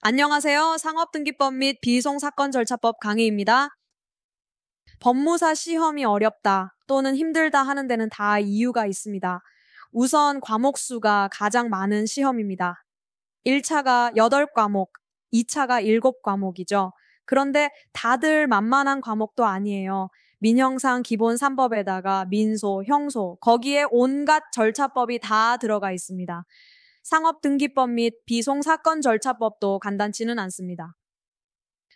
안녕하세요. 상업등기법 및 비송사건절차법 강의입니다. 법무사 시험이 어렵다 또는 힘들다 하는 데는 다 이유가 있습니다. 우선 과목 수가 가장 많은 시험입니다. 1차가 8과목, 2차가 7과목이죠. 그런데 다들 만만한 과목도 아니에요. 민형상 기본 3법에다가 민소, 형소, 거기에 온갖 절차법이 다 들어가 있습니다. 상업등기법 및 비송사건절차법도 간단치는 않습니다.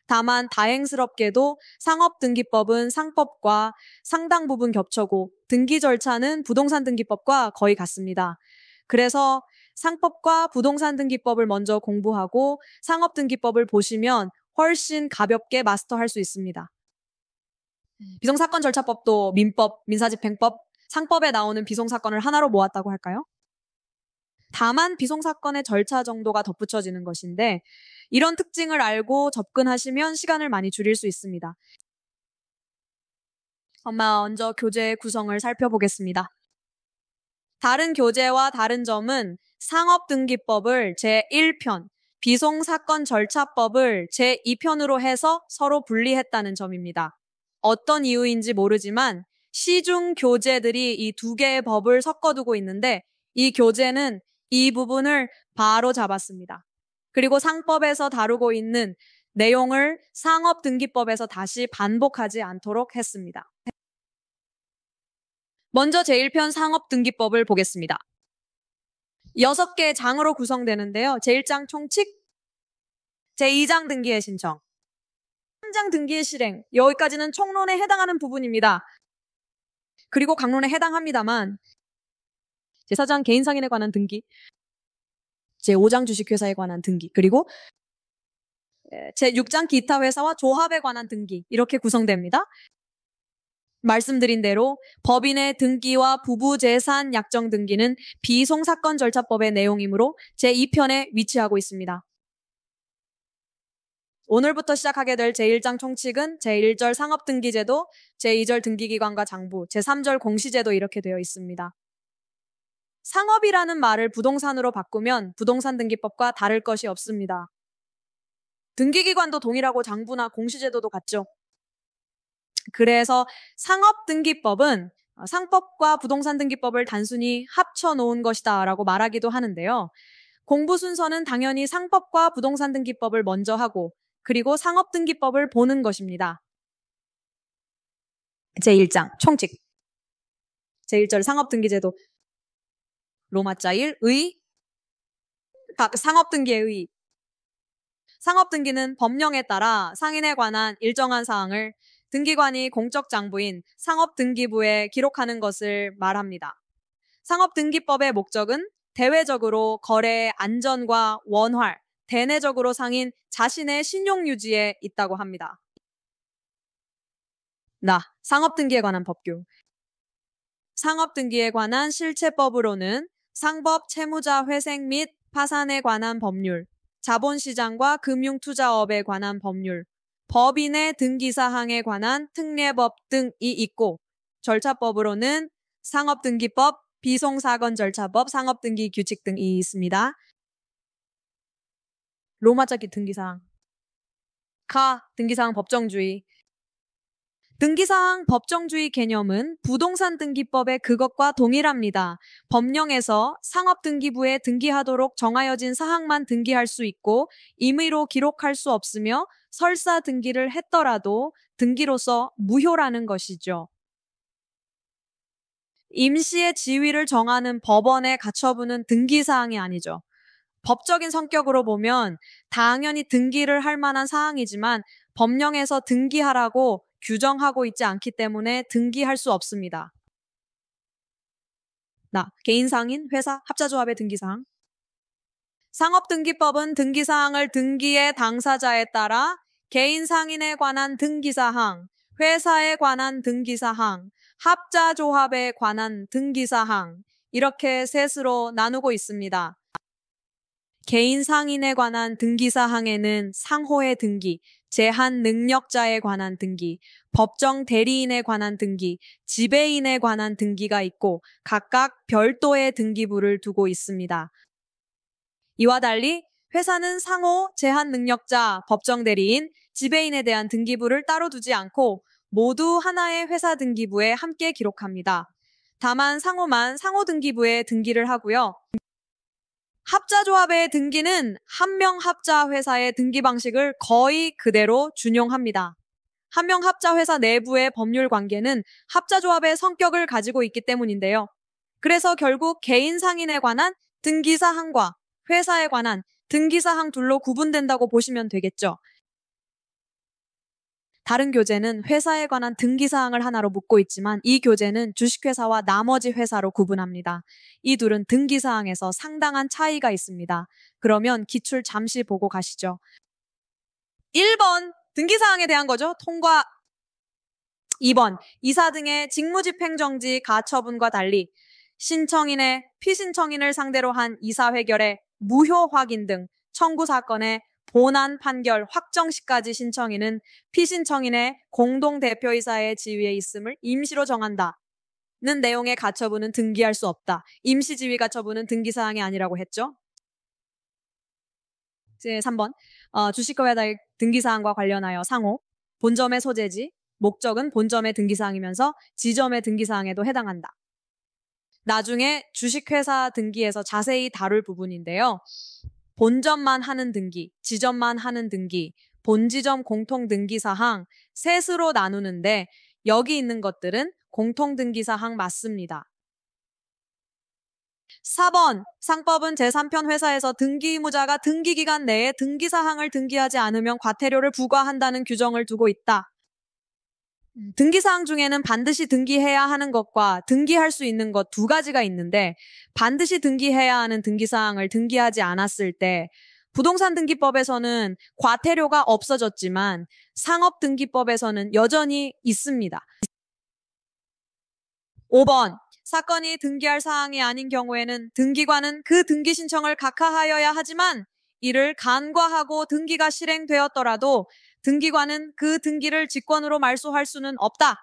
다만 다행스럽게도 상업등기법은 상법과 상당 부분 겹쳐고 등기 절차는 부동산 등기법과 거의 같습니다. 그래서 상법과 부동산 등기법을 먼저 공부하고 상업등기법을 보시면 훨씬 가볍게 마스터할 수 있습니다. 비송사건절차법도 민법, 민사집행법, 상법에 나오는 비송사건을 하나로 모았다고 할까요? 다만 비송사건의 절차 정도가 덧붙여지는 것인데 이런 특징을 알고 접근하시면 시간을 많이 줄일 수 있습니다. 먼저 교재 구성을 살펴보겠습니다. 다른 교재와 다른 점은 상업등기법을 제1편, 비송사건절차법을 제2편으로 해서 서로 분리했다는 점입니다. 어떤 이유인지 모르지만 시중 교재들이 이 두 개의 법을 섞어두고 있는데 이 교재는 이 부분을 바로 잡았습니다. 그리고 상법에서 다루고 있는 내용을 상업등기법에서 다시 반복하지 않도록 했습니다. 먼저 제1편 상업등기법을 보겠습니다. 6개의 장으로 구성되는데요. 제1장 총칙, 제2장 등기의 신청, 3장 등기의 실행, 여기까지는 총론에 해당하는 부분입니다. 그리고 강론에 해당합니다만 제4장 개인상인에 관한 등기, 제5장 주식회사에 관한 등기, 그리고 제6장 기타 회사와 조합에 관한 등기 이렇게 구성됩니다. 말씀드린 대로 법인의 등기와 부부재산 약정 등기는 비송사건절차법의 내용이므로 제2편에 위치하고 있습니다. 오늘부터 시작하게 될 제1장 총칙은 제1절 상업등기제도, 제2절 등기기관과 장부, 제3절 공시제도 이렇게 되어 있습니다. 상업이라는 말을 부동산으로 바꾸면 부동산 등기법과 다를 것이 없습니다. 등기기관도 동일하고 장부나 공시제도도 같죠. 그래서 상업등기법은 상법과 부동산 등기법을 단순히 합쳐놓은 것이다 라고 말하기도 하는데요. 공부 순서는 당연히 상법과 부동산 등기법을 먼저 하고 그리고 상업등기법을 보는 것입니다. 제1장 총칙, 제1절 상업등기제도, 로마자 1, 의, 상업등기의 의. 상업등기는 법령에 따라 상인에 관한 일정한 사항을 등기관이 공적 장부인 상업등기부에 기록하는 것을 말합니다. 상업등기법의 목적은 대외적으로 거래의 안전과 원활, 대내적으로 상인 자신의 신용 유지에 있다고 합니다. 상업등기에 관한 법규. 상업등기에 관한 실체법으로는 상법 채무자 회생 및 파산에 관한 법률, 자본시장과 금융투자업에 관한 법률, 법인의 등기사항에 관한 특례법 등이 있고 절차법으로는 상업등기법, 비송사건절차법, 상업등기규칙 등이 있습니다. 로마자 등기사항, 등기사항 법정주의. 등기사항 법정주의 개념은 부동산 등기법의 그것과 동일합니다. 법령에서 상업등기부에 등기하도록 정하여진 사항만 등기할 수 있고 임의로 기록할 수 없으며 설사 등기를 했더라도 등기로서 무효라는 것이죠. 임시의 지위를 정하는 법원의 가처분은 등기사항이 아니죠. 법적인 성격으로 보면 당연히 등기를 할 만한 사항이지만 법령에서 등기하라고 규정하고 있지 않기 때문에 등기할 수 없습니다. 개인상인, 회사, 합자조합의 등기사항. 상업등기법은 등기사항을 등기의 당사자에 따라 개인상인에 관한 등기사항, 회사에 관한 등기사항, 합자조합에 관한 등기사항 이렇게 셋으로 나누고 있습니다. 개인상인에 관한 등기사항에는 상호의 등기, 제한 능력자에 관한 등기, 법정 대리인에 관한 등기, 지배인에 관한 등기가 있고 각각 별도의 등기부를 두고 있습니다. 이와 달리 회사는 상호, 제한 능력자, 법정 대리인, 지배인에 대한 등기부를 따로 두지 않고 모두 하나의 회사 등기부에 함께 기록합니다. 다만 상호만 상호 등기부에 등기를 하고요. 합자조합의 등기는 한 명 합자 회사의 등기 방식을 거의 그대로 준용합니다. 한 명 합자 회사 내부의 법률 관계는 합자조합의 성격을 가지고 있기 때문인데요. 그래서 결국 개인 상인에 관한 등기사항과 회사에 관한 등기사항 둘로 구분된다고 보시면 되겠죠. 다른 교재는 회사에 관한 등기사항을 하나로 묶고 있지만 이 교재는 주식회사와 나머지 회사로 구분합니다. 이 둘은 등기사항에서 상당한 차이가 있습니다. 그러면 기출 잠시 보고 가시죠. 1번 등기사항에 대한 거죠. 통과. 2번 이사 등의 직무집행정지 가처분과 달리 신청인의 피신청인을 상대로 한 이사회결의 무효 확인 등 청구 사건의 본안 판결 확정 시까지 신청인은 피신청인의 공동대표이사의 지위에 있음을 임시로 정한다는 내용의 가처분은 등기할 수 없다. 임시지위 가처분은 등기사항이 아니라고 했죠. 이제 3번 주식거래의 등기사항과 관련하여 상호, 본점의 소재지, 목적은 본점의 등기사항이면서 지점의 등기사항에도 해당한다. 나중에 주식회사 등기에서 자세히 다룰 부분인데요. 본점만 하는 등기, 지점만 하는 등기, 본지점 공통등기사항 셋으로 나누는데 여기 있는 것들은 공통등기사항 맞습니다. 4번 상법은 제3편 회사에서 등기의무자가 등기기간 내에 등기사항을 등기하지 않으면 과태료를 부과한다는 규정을 두고 있다. 등기사항 중에는 반드시 등기해야 하는 것과 등기할 수 있는 것 두 가지가 있는데 반드시 등기해야 하는 등기사항을 등기하지 않았을 때 부동산 등기법에서는 과태료가 없어졌지만 상업등기법에서는 여전히 있습니다. 5번 사건이 등기할 사항이 아닌 경우에는 등기관은 그 등기 신청을 각하하여야 하지만 이를 간과하고 등기가 실행되었더라도 등기관은 그 등기를 직권으로 말소할 수는 없다.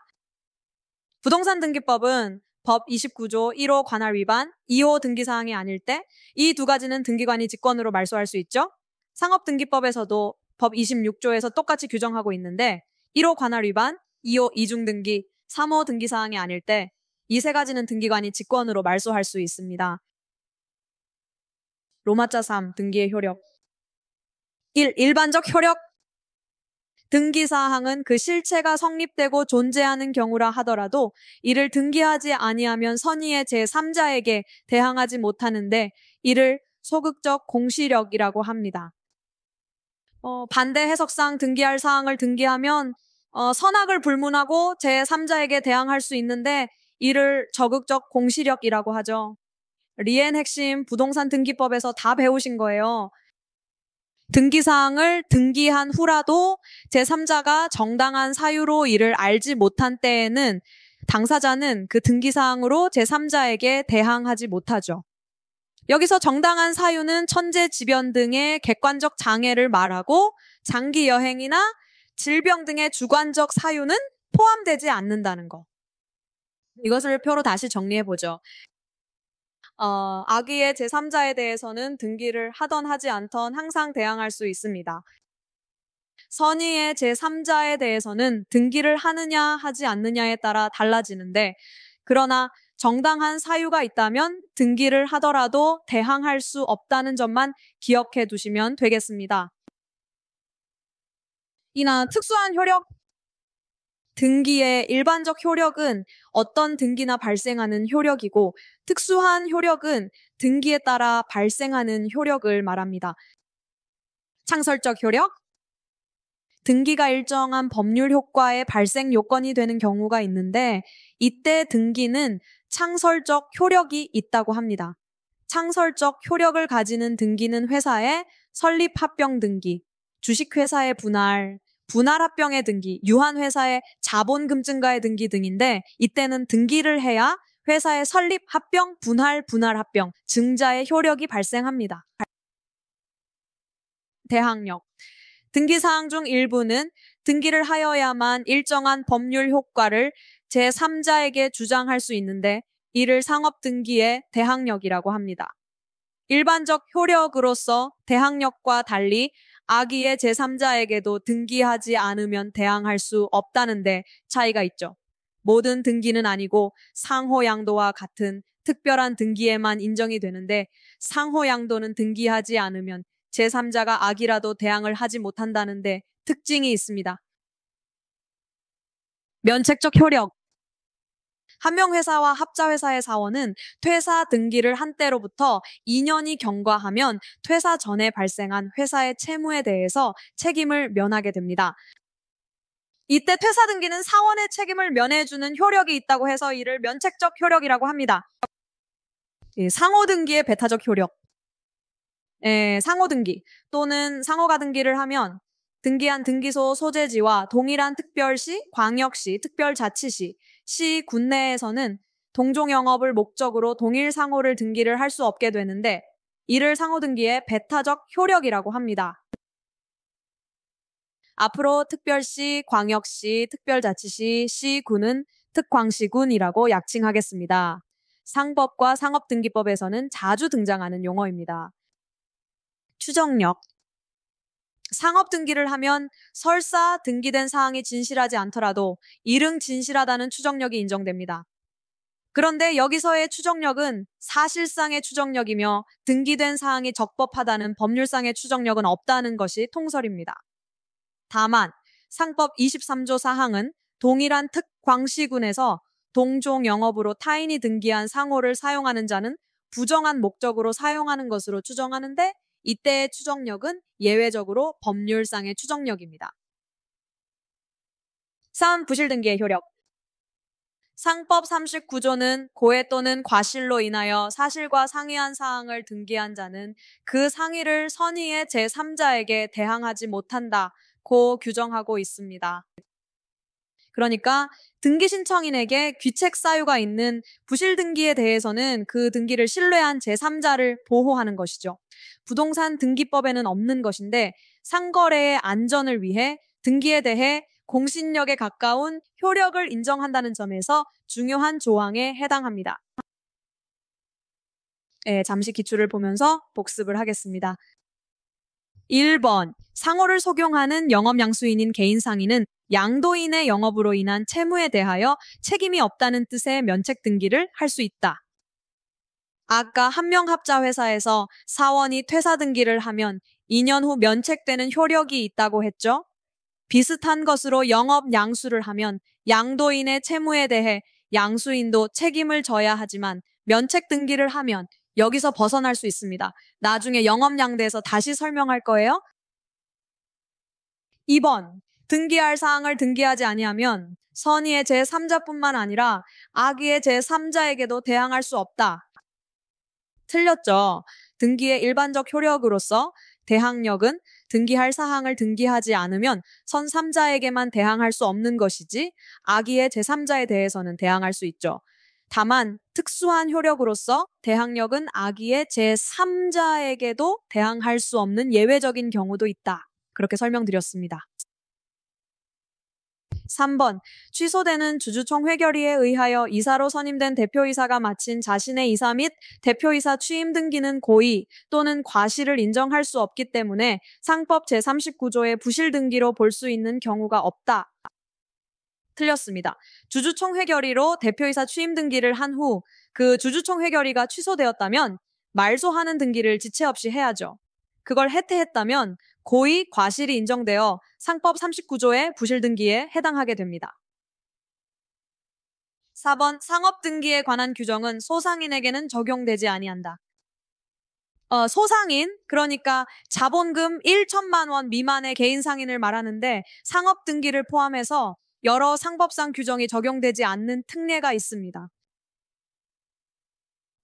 부동산 등기법은 법 29조 1호 관할 위반, 2호 등기사항이 아닐 때 이 두 가지는 등기관이 직권으로 말소할 수 있죠. 상업등기법에서도 법 26조에서 똑같이 규정하고 있는데 1호 관할 위반, 2호 이중등기, 3호 등기사항이 아닐 때 이 세 가지는 등기관이 직권으로 말소할 수 있습니다. 로마자 3 등기의 효력 1. 일반적 효력 등기사항은 그 실체가 성립되고 존재하는 경우라 하더라도 이를 등기하지 아니하면 선의의 제3자에게 대항하지 못하는데 이를 소극적 공시력이라고 합니다. 반대 해석상 등기할 사항을 등기하면 선악을 불문하고 제3자에게 대항할 수 있는데 이를 적극적 공시력이라고 하죠. 리엔 핵심 부동산 등기법에서 다 배우신 거예요. 등기사항을 등기한 후라도 제3자가 정당한 사유로 이를 알지 못한 때에는 당사자는 그 등기사항으로 제3자에게 대항하지 못하죠. 여기서 정당한 사유는 천재지변 등의 객관적 장애를 말하고 장기 여행이나 질병 등의 주관적 사유는 포함되지 않는다는 거. 이것을 표로 다시 정리해보죠. 악의의 제3자에 대해서는 등기를 하던 하지 않던 항상 대항할 수 있습니다. 선의의 제3자에 대해서는 등기를 하느냐 하지 않느냐에 따라 달라지는데 그러나 정당한 사유가 있다면 등기를 하더라도 대항할 수 없다는 점만 기억해 두시면 되겠습니다. 이나 특수한 효력 등기의 일반적 효력은 어떤 등기나 발생하는 효력이고 특수한 효력은 등기에 따라 발생하는 효력을 말합니다. 창설적 효력, 등기가 일정한 법률 효과의 발생 요건이 되는 경우가 있는데 이때 등기는 창설적 효력이 있다고 합니다. 창설적 효력을 가지는 등기는 회사의 설립합병 등기, 주식회사의 분할합병의 등기, 유한회사의 자본금증가의 등기 등인데 이때는 등기를 해야 회사의 설립, 합병, 분할합병, 증자의 효력이 발생합니다. 대항력. 등기사항 중 일부는 등기를 하여야만 일정한 법률 효과를 제3자에게 주장할 수 있는데 이를 상업등기의 대항력이라고 합니다. 일반적 효력으로서 대항력과 달리 악의의 제3자에게도 등기하지 않으면 대항할 수 없다는데 차이가 있죠. 모든 등기는 아니고 상호양도와 같은 특별한 등기에만 인정이 되는데 상호양도는 등기하지 않으면 제3자가 악이라도 대항을 하지 못한다는데 특징이 있습니다. 면책적 효력. 한명회사와 합자회사의 사원은 퇴사 등기를 한 때로부터 2년이 경과하면 퇴사 전에 발생한 회사의 채무에 대해서 책임을 면하게 됩니다. 이때 퇴사 등기는 사원의 책임을 면해주는 효력이 있다고 해서 이를 면책적 효력이라고 합니다. 상호 등기의 배타적 효력. 상호 등기 또는 상호가 등기를 하면 등기한 등기소 소재지와 동일한 특별시, 광역시, 특별자치시, 시, 군내에서는 동종영업을 목적으로 동일 상호를 등기를 할 수 없게 되는데 이를 상호 등기의 배타적 효력이라고 합니다. 앞으로 특별시, 광역시, 특별자치시, 시, 군은 특광시군이라고 약칭하겠습니다. 상법과 상업등기법에서는 자주 등장하는 용어입니다. 추정력. 상업 등기를 하면 설사 등기된 사항이 진실하지 않더라도 일응 진실하다는 추정력이 인정됩니다. 그런데 여기서의 추정력은 사실상의 추정력이며 등기된 사항이 적법하다는 법률상의 추정력은 없다는 것이 통설입니다. 다만 상법 23조 사항은 동일한 특광시군에서 동종 영업으로 타인이 등기한 상호를 사용하는 자는 부정한 목적으로 사용하는 것으로 추정하는데 이때의 추정력은 예외적으로 법률상의 추정력입니다. 3. 부실등기의 효력. 상법 39조는 고해 또는 과실로 인하여 사실과 상이한 사항을 등기한 자는 그 상의를 선의의 제3자에게 대항하지 못한다고 규정하고 있습니다. 그러니까 등기 신청인에게 귀책 사유가 있는 부실 등기에 대해서는 그 등기를 신뢰한 제3자를 보호하는 것이죠. 부동산 등기법에는 없는 것인데 상거래의 안전을 위해 등기에 대해 공신력에 가까운 효력을 인정한다는 점에서 중요한 조항에 해당합니다. 잠시 기출을 보면서 복습을 하겠습니다. 1번, 상호를 속용하는 영업양수인인 개인상인은 양도인의 영업으로 인한 채무에 대하여 책임이 없다는 뜻의 면책 등기를 할 수 있다. 아까 한명합자회사에서 사원이 퇴사 등기를 하면 2년 후 면책되는 효력이 있다고 했죠? 비슷한 것으로 영업양수를 하면 양도인의 채무에 대해 양수인도 책임을 져야 하지만 면책 등기를 하면 여기서 벗어날 수 있습니다. 나중에 영업양대에서 다시 설명할 거예요. 2번, 등기할 사항을 등기하지 아니하면 선의의 제3자뿐만 아니라 악의의 제3자에게도 대항할 수 없다. 틀렸죠. 등기의 일반적 효력으로서 대항력은 등기할 사항을 등기하지 않으면 선 3자에게만 대항할 수 없는 것이지 악의의 제3자에 대해서는 대항할 수 있죠. 다만 특수한 효력으로서 대항력은 악의의 제3자에게도 대항할 수 없는 예외적인 경우도 있다. 그렇게 설명드렸습니다. 3번, 취소되는 주주총 회결의에 의하여 이사로 선임된 대표이사가 마친 자신의 이사 및 대표이사 취임 등기는 고의 또는 과실을 인정할 수 없기 때문에 상법 제39조의 부실 등기로 볼 수 있는 경우가 없다. 틀렸습니다. 주주총 회결의로 대표이사 취임 등기를 한 후 그 주주총 회결의가 취소되었다면 말소하는 등기를 지체 없이 해야죠. 그걸 해태했다면 고의 과실이 인정되어 상법 39조의 부실 등기에 해당하게 됩니다. 4번, 상업 등기에 관한 규정은 소상인에게는 적용되지 아니한다. 소상인, 그러니까 자본금 1천만 원 미만의 개인 상인을 말하는데 상업 등기를 포함해서 여러 상법상 규정이 적용되지 않는 특례가 있습니다.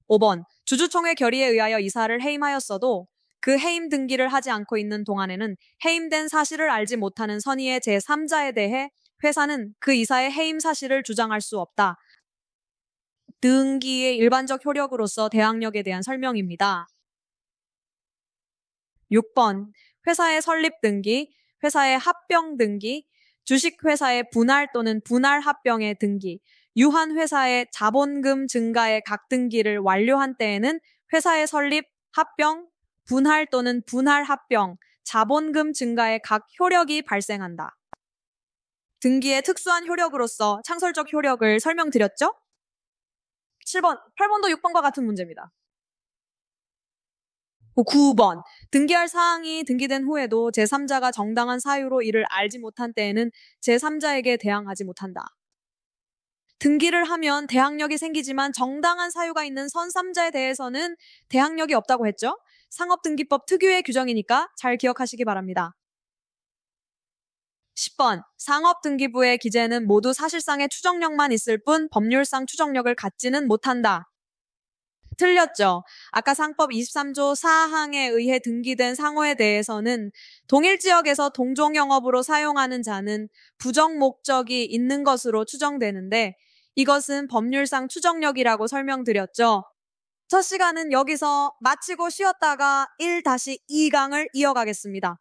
5번, 주주총회 결의에 의하여 이사를 해임하였어도 그 해임 등기를 하지 않고 있는 동안에는 해임된 사실을 알지 못하는 선의의 제3자에 대해 회사는 그 이사의 해임 사실을 주장할 수 없다. 등기의 일반적 효력으로서 대항력에 대한 설명입니다. 6번, 회사의 설립 등기, 회사의 합병 등기, 주식회사의 분할 또는 분할 합병의 등기, 유한 회사의 자본금 증가의 각 등기를 완료한 때에는 회사의 설립 합병, 분할 또는 분할 합병, 자본금 증가의 각 효력이 발생한다. 등기의 특수한 효력으로서 창설적 효력을 설명드렸죠? 7번, 8번도 6번과 같은 문제입니다. 9번, 등기할 사항이 등기된 후에도 제3자가 정당한 사유로 이를 알지 못한 때에는 제3자에게 대항하지 못한다. 등기를 하면 대항력이 생기지만 정당한 사유가 있는 선3자에 대해서는 대항력이 없다고 했죠? 상업등기법 특유의 규정이니까 잘 기억하시기 바랍니다. 10번, 상업등기부의 기재는 모두 사실상의 추정력만 있을 뿐 법률상 추정력을 갖지는 못한다. 틀렸죠. 아까 상법 23조 4항에 의해 등기된 상호에 대해서는 동일 지역에서 동종 영업으로 사용하는 자는 부정 목적이 있는 것으로 추정되는데 이것은 법률상 추정력이라고 설명드렸죠. 첫 시간은 여기서 마치고 쉬었다가 1-2강을 이어가겠습니다.